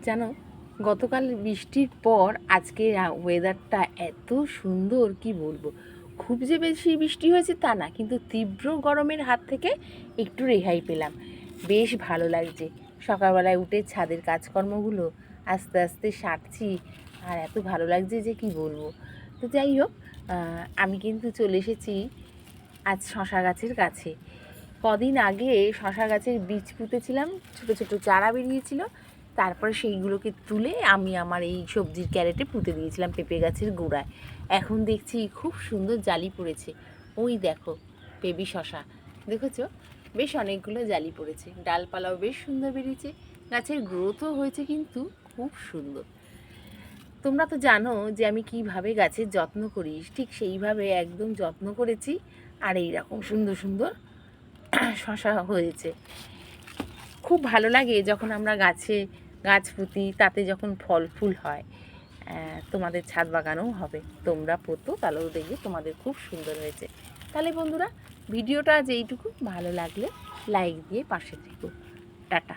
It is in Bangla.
জানো, গতকাল বৃষ্টির পর আজকে ওয়েদারটা এত সুন্দর কি বলবো। খুব যে বেশি বৃষ্টি হয়েছে তা না, কিন্তু তীব্র গরমের হাত থেকে একটু রেহাই পেলাম। বেশ ভালো লাগছে। সকালবেলায় উঠে ছাদের কাজকর্মগুলো আস্তে আস্তে সারছি, আর এত ভালো লাগছে যে কি বলবো। তো যাই হোক, আমি কিন্তু চলে এসেছি আজ শশা গাছের কাছে। কদিন আগে শশা গাছের বীজ পুঁতেছিলাম, ছোটো ছোটো চারা বেরিয়েছিল। তারপরে সেইগুলোকে তুলে আমি আমার এই সবজির ক্যারেটে পুঁতে দিয়েছিলাম পেঁপে গাছের গোড়ায়। এখন দেখছি খুব সুন্দর জালি পড়েছে। ওই দেখো, বেবি শশা দেখেছো, বেশ অনেকগুলো জালি পড়েছে, ডালপালাও বেশ সুন্দর বেরিয়েছে, গাছের গ্রোথও হয়েছে কিন্তু খুব সুন্দর। তোমরা তো জানো যে আমি কিভাবে গাছের যত্ন করি, ঠিক সেইভাবে একদম যত্ন করেছি। আর এই রকম সুন্দর সুন্দর শশা হয়েছে। খুব ভালো লাগে যখন আমরা গাছ পুঁতি, তাতে যখন ফল ফুল হয়। তোমাদের ছাদ বাগানেও হবে, তোমরা পোতো, তাহলেও দেখবে তোমাদের খুব সুন্দর হয়েছে। তাহলে বন্ধুরা, ভিডিওটা আজ এইটুকু। ভালো লাগলে লাইক দিয়ে পাশে থেকো। টাটা।